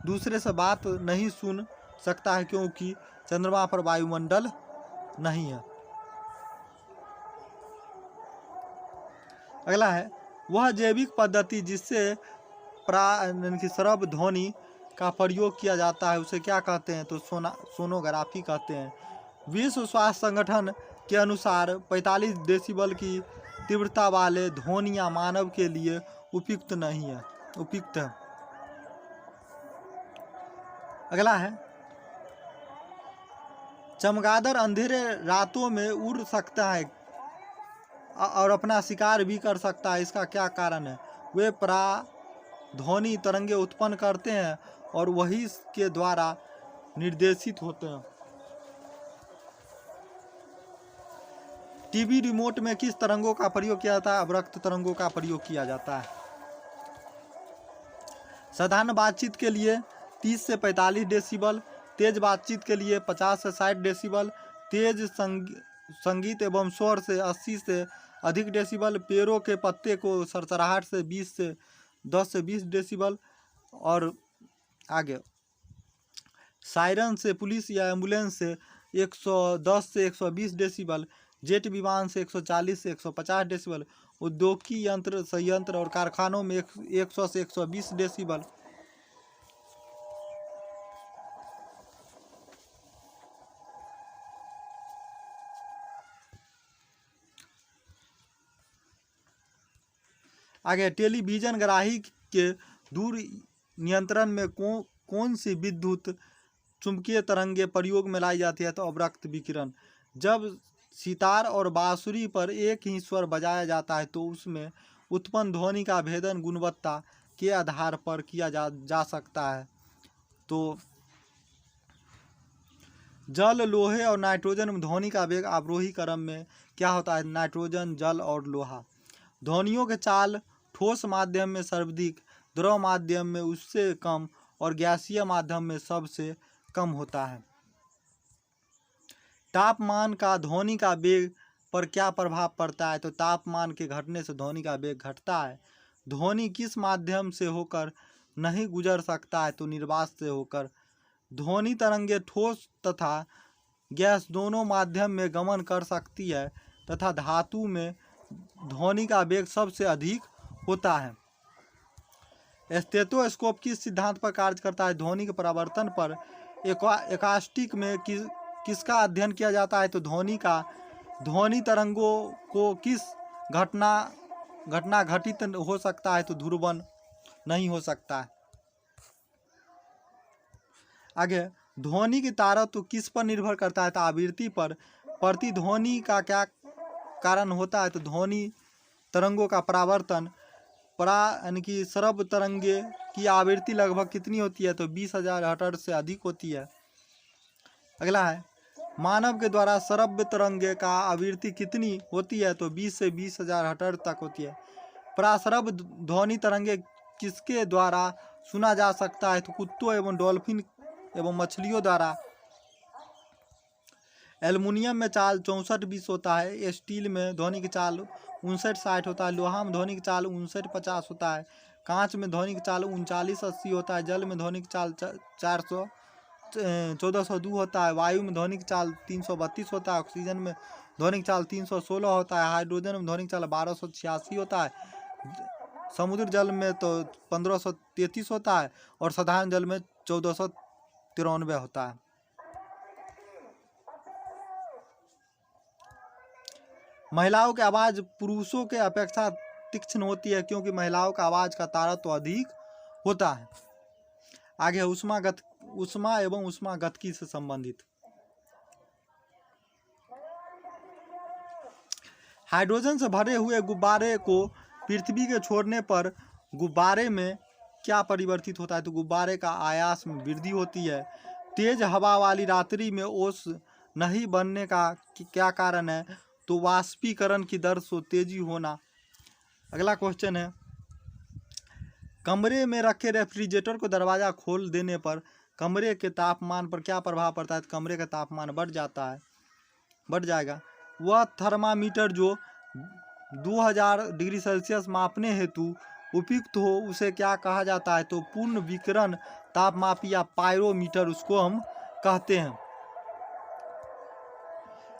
दूसरे से बात नहीं सुन सकता है क्योंकि चंद्रमा पर वायुमंडल नहीं है। अगला है, वह जैविक पद्धति जिससे श्रव्य ध्वनि का प्रयोग किया जाता है उसे क्या कहते हैं? तो सोनोग्राफी कहते हैं। विश्व स्वास्थ्य संगठन के अनुसार 45 डेसिबल की तीव्रता वाले ध्वनियाँ मानव के लिए उपयुक्त है। अगला है, चमगादड़ अंधेरे रातों में उड़ सकता है और अपना शिकार भी कर सकता है, इसका क्या कारण है? वे पराध्वनि तरंगे उत्पन्न करते हैं और वही के द्वारा निर्देशित होते हैं। टीवी रिमोट में किस तरंगों का प्रयोग किया जाता है? अवरक्त तरंगों का प्रयोग किया जाता है। साधारण बातचीत के लिए 30 से 45 डेसिबल, तेज बातचीत के लिए 50 से 60 डेसिबल, तेज संगीत एवं शोर से 80 से अधिक डेसिबल, पेड़ों के पत्ते को सरसराहट से 10 से 20 डेसिबल, और आगे सायरन से पुलिस या एम्बुलेंस से 110 से 120 डेसिबल, जेट विमान से 140 से 150 डेसिबल, औद्योगिक यंत्र संयंत्र और कारखानों में 100 से 120 डेसिबल। आगे, टेलीविजन ग्राही के दूर नियंत्रण में कौन सी विद्युत चुंबकीय तरंगे प्रयोग में लाई जाती है? तो अवरक्त विकिरण। जब सितार और बांसुरी पर एक ही स्वर बजाया जाता है तो उसमें उत्पन्न ध्वनि का भेदन गुणवत्ता के आधार पर किया जा सकता है। तो जल, लोहे और नाइट्रोजन में ध्वनि का वेग आरोही क्रम में क्या होता है? नाइट्रोजन, जल और लोहा। ध्वनियों के चाल ठोस माध्यम में सर्वाधिक, द्रव माध्यम में उससे कम और गैसीय माध्यम में सबसे कम होता है। तापमान का ध्वनि का वेग पर क्या प्रभाव पड़ता है? तो तापमान के घटने से ध्वनि का वेग घटता है। ध्वनि किस माध्यम से होकर नहीं गुजर सकता है? तो निर्वात से होकर। ध्वनि तरंगे ठोस तथा गैस दोनों माध्यम में गमन कर सकती है तथा धातु में ध्वनि का वेग सबसे अधिक होता है। स्टेथोस्कोप किस सिद्धांत पर कार्य करता है? ध्वनि के परावर्तन पर। एकास्टिक में किसका अध्ययन किया जाता है? तो ध्वनि का। ध्वनि तरंगों को किस घटना घटित हो सकता है? तो ध्रुवण नहीं हो सकता है। आगे, ध्वनि की तारतम्य किस पर निर्भर करता है? तो आवृत्ति पर। प्रतिध्वनि का क्या कारण होता है? तो ध्वनि तरंगों का परावर्तन। यानी कि श्रव्य तरंगे की आवृत्ति लगभग कितनी होती है? तो 20,000 हर्ट्ज से अधिक होती है। अगला है, मानव के द्वारा श्रव्य तरंगे का आवृत्ति कितनी होती है? तो 20 से 20,000 हर्ट्ज तक होती है। पराश्रव्य ध्वनि तरंगे किसके द्वारा सुना जा सकता है? तो कुत्तों एवं डॉल्फिन एवं मछलियों द्वारा। एल्युमिनियम में चाल 64-20 होता है। स्टील में ध्वनि की चाल 59-60 होता है। लोहा में ध्वनि की चाल 59-50 होता है। कांच में ध्वनि की चाल 39-80 होता है। जल में ध्वनि की चाल 1402 होता है। वायु में ध्वनि की चाल 332 होता है। ऑक्सीजन में ध्वनि की चाल 316 होता है। हाइड्रोजन में ध्वनि की चाल 1286 होता है। समुद्र जल में तो 1533 होता है और साधारण जल में 1493 होता है। महिलाओं की आवाज़ पुरुषों के अपेक्षा तीक्ष्ण होती है क्योंकि महिलाओं का आवाज़ का तारतम्य तो अधिक होता है। आगे उष्मा एवं उष्मागतिकी से संबंधित। हाइड्रोजन से भरे हुए गुब्बारे को पृथ्वी के छोड़ने पर गुब्बारे में क्या परिवर्तित होता है? तो गुब्बारे का आयास में वृद्धि होती है। तेज हवा वाली रात्रि में ओस नहीं बनने का क्या कारण है? तो वाष्पीकरण की दर से तेजी होना। अगला क्वेश्चन है, कमरे में रखे रेफ्रिजरेटर को दरवाज़ा खोल देने पर कमरे के तापमान पर क्या प्रभाव पड़ता है? तो कमरे का तापमान बढ़ जाएगा। वह थर्मामीटर जो 2000 डिग्री सेल्सियस मापने हेतु उपयुक्त हो उसे क्या कहा जाता है? तो पूर्ण विकिरण तापमापी या पायरोमीटर उसको हम कहते हैं।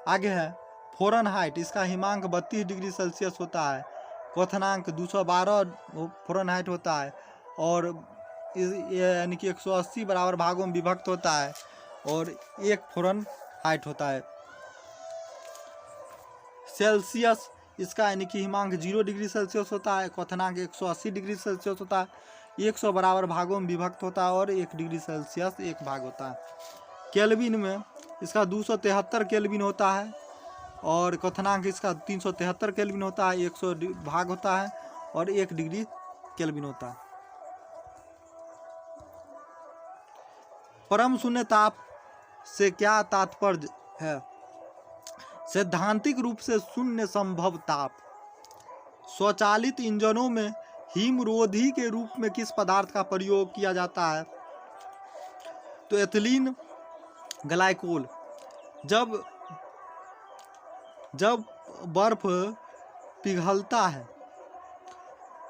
आगे है फ़ारेनहाइट, इसका हिमांक 32 डिग्री सेल्सियस होता है। क्वथनांक 212 फ़ारेनहाइट होता है और यानी कि 180 बराबर भागों में विभक्त होता है और 1 फ़ारेनहाइट होता है। सेल्सियस, इसका यानी कि हिमांक 0 डिग्री सेल्सियस होता है। क्वथनांक 180 डिग्री सेल्सियस होता है। 100 बराबर भागों में विभक्त होता है और 1 डिग्री सेल्सियस 1 भाग होता है। केल्विन में इसका 273 केल्विन होता है और क्वथनांक इसका 373 केल्विन होता है। 100 भाग होता है और 1 डिग्री केल्विन होता है। परम शून्य ताप से क्या तात्पर्य है? सैद्धांतिक रूप से शून्य संभव ताप। स्वचालित इंजनों में हिमरोधी के रूप में किस पदार्थ का प्रयोग किया जाता है? तो एथिलीन ग्लाइकोल। जब बर्फ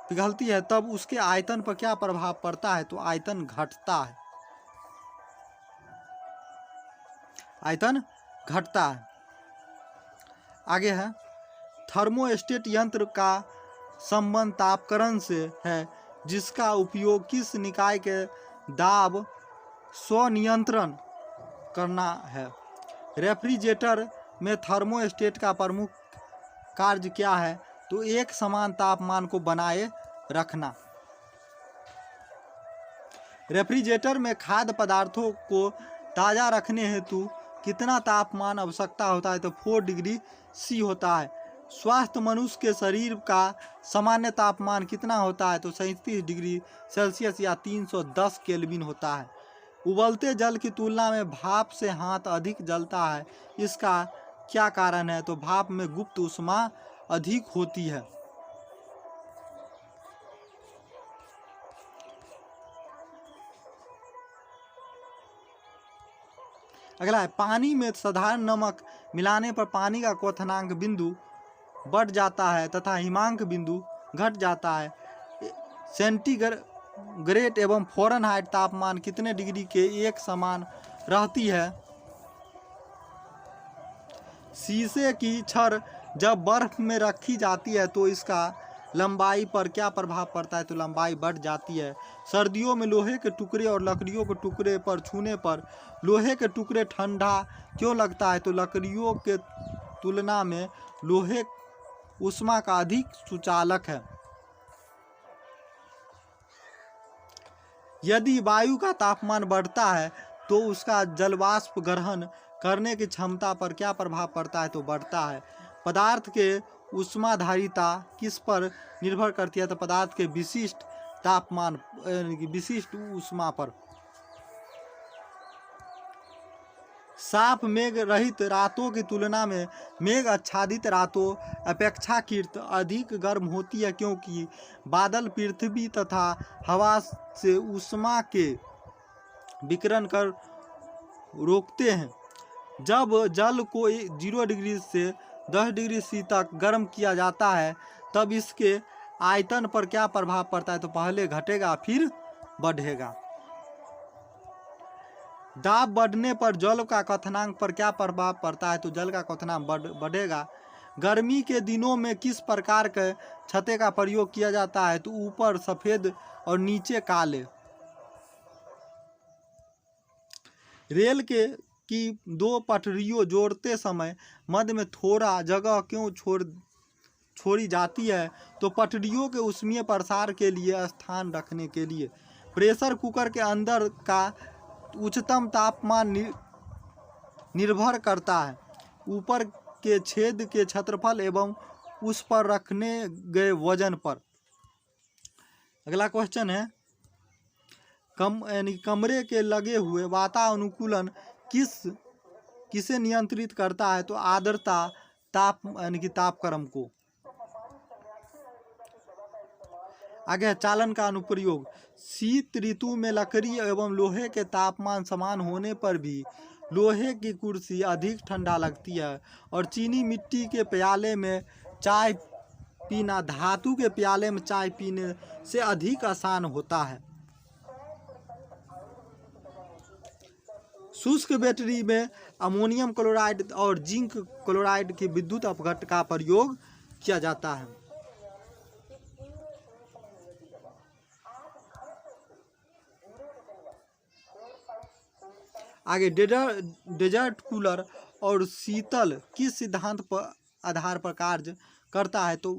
पिघलती है तब उसके आयतन पर क्या प्रभाव पड़ता है? तो आयतन घटता है। आगे है थर्मोस्टेट यंत्र का संबंध तापकरण से है जिसका उपयोग किस निकाय के दाब स्वनियंत्रण करना है? रेफ्रिजरेटर में थर्मोस्टेट का प्रमुख कार्य क्या है? तो एक समान तापमान को बनाए रखना। रेफ्रिजरेटर में खाद्य पदार्थों को ताज़ा रखने हेतु कितना तापमान आवश्यकता होता है? तो 4 डिग्री सी होता है। स्वस्थ मनुष्य के शरीर का सामान्य तापमान कितना होता है? तो 37 डिग्री सेल्सियस या 310 केल्विन होता है। उबलते जल की तुलना में भाप से हाथ अधिक जलता है, इसका क्या कारण है? तो भाप में गुप्त ऊष्मा अधिक होती है। अगला है पानी में साधारण नमक मिलाने पर पानी का क्वथनांक बिंदु बढ़ जाता है तथा हिमांक बिंदु घट जाता है। सेंटीग्रेड एवं फ़ारेनहाइट तापमान कितने डिग्री के एक समान रहती है? शीशे की छड़ जब बर्फ में रखी जाती है तो इसका लंबाई पर क्या प्रभाव पड़ता है? तो लंबाई बढ़ जाती है। सर्दियों में लोहे के टुकड़े और लकड़ियों के टुकड़े पर छूने पर लोहे के टुकड़े ठंडा क्यों लगता है? तो लकड़ियों के तुलना में लोहे ऊष्मा का अधिक सुचालक है। यदि वायु का तापमान बढ़ता है तो उसका जलवाष्प ग्रहण करने की क्षमता पर क्या प्रभाव पड़ता है? तो बढ़ता है। पदार्थ के ऊष्माधारिता किस पर निर्भर करती है? तो पदार्थ के विशिष्ट तापमान विशिष्ट ऊष्मा पर। साफ मेघ रहित रातों की तुलना में मेघ आच्छादित रातों अपेक्षाकृत अधिक गर्म होती है, क्योंकि बादल पृथ्वी तथा हवा से ऊष्मा के विकिरण कर रोकते हैं। जब जल को 0 डिग्री से 10 डिग्री सी तक गर्म किया जाता है तब इसके आयतन पर क्या प्रभाव पड़ता है? तो पहले घटेगा फिर बढ़ेगा। दाब बढ़ने पर जल का क्वथनांक पर क्या प्रभाव पड़ता है? तो जल का क्वथनांक बढ़ेगा। गर्मी के दिनों में किस प्रकार के छत्ते का प्रयोग किया जाता है? तो ऊपर सफ़ेद और नीचे काले। रेल की 2 पटरियों जोड़ते समय मध्य में थोड़ा जगह क्यों छोड़ी जाती है? तो पटरियों के ऊष्मीय प्रसार के लिए स्थान रखने के लिए। प्रेशर कुकर के अंदर का उच्चतम तापमान निर्भर करता है ऊपर के छेद के क्षेत्रफल एवं उस पर रखने गए वजन पर। अगला क्वेश्चन है, कमरे के लगे हुए वातानुकूलन किसे नियंत्रित करता है? तो आर्द्रता तापक्रम को। आगे चालन का अनुप्रयोग। शीत ऋतु में लकड़ी एवं लोहे के तापमान समान होने पर भी लोहे की कुर्सी अधिक ठंडा लगती है और चीनी मिट्टी के प्याले में चाय पीना धातु के प्याले में चाय पीने से अधिक आसान होता है। शुष्क बैटरी में अमोनियम क्लोराइड और जिंक क्लोराइड के विद्युत अपघट्ट का प्रयोग किया जाता है। आगे डेजर्ट कूलर और शीतल किस सिद्धांत पर आधार पर कार्य करता है? तो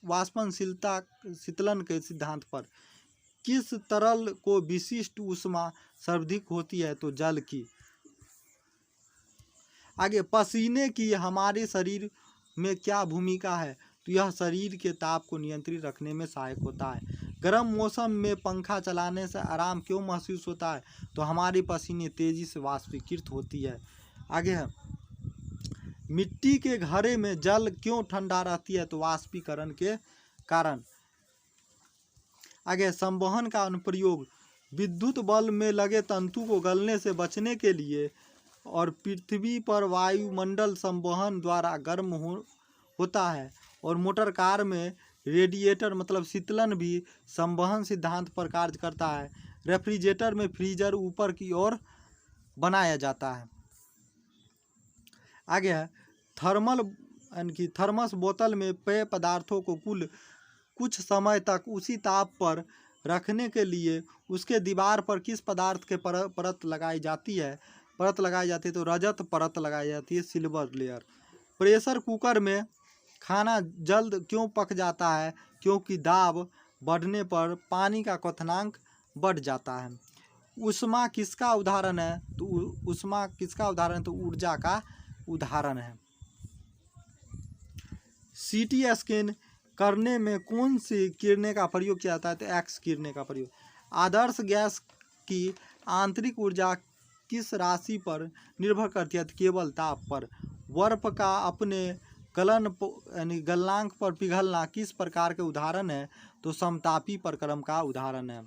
वाष्पनशीलता शीतलन के सिद्धांत पर। किस तरल को विशिष्ट ऊष्मा सर्वाधिक होती है? तो जल की। आगे पसीने की हमारे शरीर में क्या भूमिका है? तो यह शरीर के ताप को नियंत्रित रखने में सहायक होता है। गर्म मौसम में पंखा चलाने से आराम क्यों महसूस होता है? तो हमारी पसीने तेजी से वाष्पीकृत होती है। आगे है, मिट्टी के घड़े में जल क्यों ठंडा रहती है? तो वाष्पीकरण के कारण। आगे संवहन का अनुप्रयोग। विद्युत बल्ब में लगे तंतु को गलने से बचने के लिए और पृथ्वी पर वायुमंडल संवहन द्वारा गर्म होता है और मोटर कार में रेडिएटर मतलब शीतलन भी संवहन सिद्धांत पर कार्य करता है। रेफ्रिजरेटर में फ्रीजर ऊपर की ओर बनाया जाता है। आगे है, थर्मस बोतल में पेय पदार्थों को कुछ समय तक उसी ताप पर रखने के लिए उसके दीवार पर किस पदार्थ के परत लगाई जाती है? तो रजत परत लगाई जाती है, सिल्वर लेयर। प्रेशर कुकर में खाना जल्द क्यों पक जाता है? क्योंकि दाब बढ़ने पर पानी का क्वथनांक बढ़ जाता है। ऊष्मा किसका उदाहरण है? तो ऊर्जा का उदाहरण है। सीटी स्कैन करने में कौन सी किरणें का प्रयोग किया जाता है? तो एक्स किरणें का प्रयोग। आदर्श गैस की आंतरिक ऊर्जा किस राशि पर निर्भर करती है? तो केवल ताप पर। बर्फ का अपने गलनांक पर पिघलना किस प्रकार के उदाहरण है? तो समतापी प्रक्रम का उदाहरण है।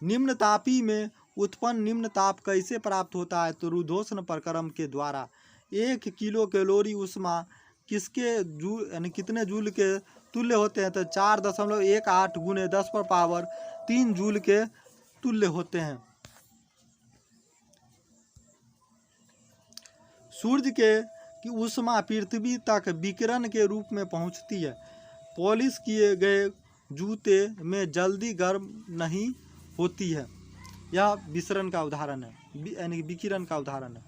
निम्न तापी में उत्पन्न निम्न ताप कैसे प्राप्त होता है? तो रुद्धोष्ण प्रक्रम के द्वारा। 1 किलो कैलोरी ऊष्मा कितने जूल के तुल्य होते हैं? तो 4.18 गुने 10⁻³ जूल के तुल्य होते हैं। सूर्य के कि ऊष्मा पृथ्वी तक विकिरण के रूप में पहुंचती है। पॉलिश किए गए जूते में जल्दी गर्म नहीं होती है। यह विसरण का उदाहरण है, यानी विकिरण का उदाहरण है।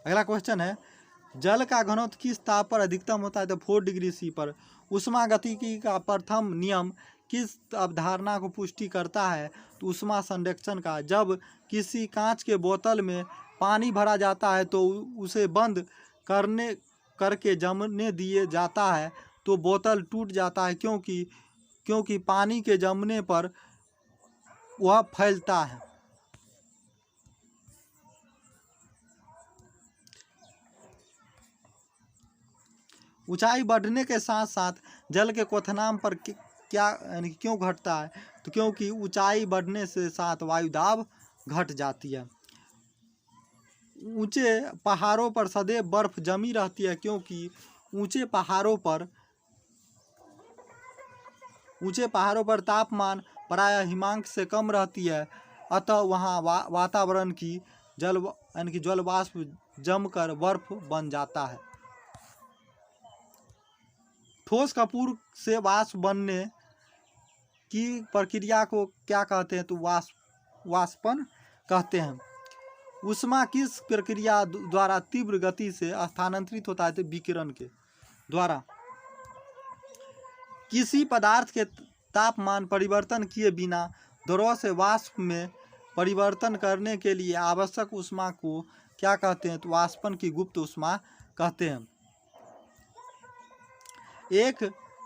अगला क्वेश्चन है, जल का घनत्व किस ताप पर अधिकतम होता है? तो 4 डिग्री सी पर। ऊष्मागतिकी का प्रथम नियम किस अवधारणा को पुष्टि करता है? तो ऊष्मा संरक्षण का। जब किसी कांच के बोतल में पानी भरा जाता है तो उसे बंद करके जमने दिए जाता है तो बोतल टूट जाता है, क्योंकि पानी के जमने पर वह फैलता है। ऊंचाई बढ़ने के साथ साथ जल के क्वथनांक पर क्या यानी क्यों घटता है? तो क्योंकि ऊंचाई बढ़ने से साथ वायु दाब घट जाती है। ऊंचे पहाड़ों पर सदैव बर्फ जमी रहती है, क्योंकि ऊंचे पहाड़ों पर तापमान प्रायः हिमांक से कम रहती है, अतः वहाँ वातावरण की जल वाष्प जमकर बर्फ बन जाता है। ठोस कपूर से वाष्प बनने की प्रक्रिया को क्या कहते हैं? तो वाष्पन कहते हैं। ऊष्मा किस प्रक्रिया द्वारा तीव्र गति से स्थानांतरित होता है? तो विकिरण के द्वारा। किसी पदार्थ के तापमान परिवर्तन किए बिना द्रव से वाष्प में परिवर्तन करने के लिए आवश्यक ऊष्मा को क्या कहते हैं? तो वाष्पन की गुप्त ऊष्मा कहते हैं। एक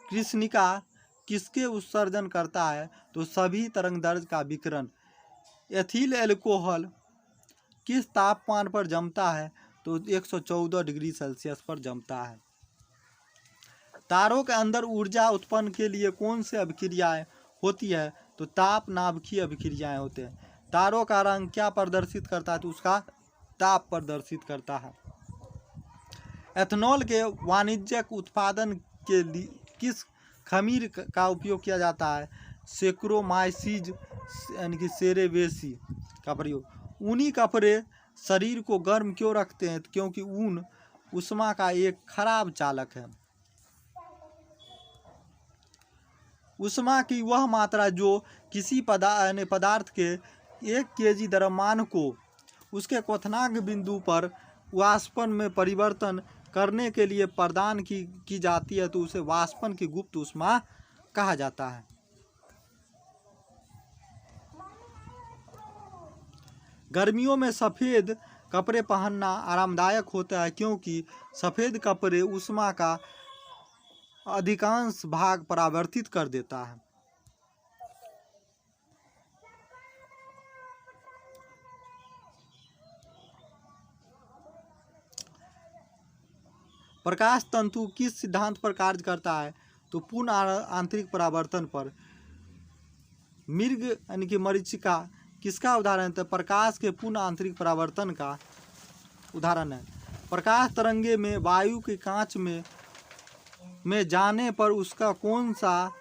कृष्णिका किसके उत्सर्जन करता है? तो सभी तरंगदैर्घ्य का विकिरण। एथिल एल्कोहल किस तापमान पर जमता है? तो 114 डिग्री सेल्सियस पर जमता है। तारों के अंदर ऊर्जा उत्पन्न के लिए कौन सी अभिक्रियाएं होती है? तो ताप नाभिकीय अभिक्रियाएं होते हैं। तारों का रंग क्या प्रदर्शित करता है? तो उसका ताप प्रदर्शित करता है। एथेनॉल के वाणिज्यिक उत्पादन के लिए किस खमीर का उपयोग किया जाता है? सेक्रोमाइसीज यानी कि सेरेवेसी का प्रयोग। ऊनी कपड़े शरीर को गर्म क्यों रखते हैं? क्योंकि ऊन ऊष्मा का एक खराब चालक है। ऊष्मा की वह मात्रा जो किसी पदार्थ के 1 kg द्रव्यमान को उसके क्वथनांक बिंदु पर वाष्पन में परिवर्तन करने के लिए प्रदान की जाती है, तो उसे वाष्पन की गुप्त ऊष्मा कहा जाता है। गर्मियों में सफ़ेद कपड़े पहनना आरामदायक होता है, क्योंकि सफ़ेद कपड़े ऊष्मा का अधिकांश भाग परावर्तित कर देता है। प्रकाश तंतु किस सिद्धांत पर कार्य करता है? तो पूर्ण आंतरिक परावर्तन पर। मृग यानी कि मरीचिका किसका उदाहरण है? तो प्रकाश के पूर्ण आंतरिक परावर्तन का उदाहरण है। प्रकाश तरंगे में वायु के कांच में जाने पर उसका कौन सा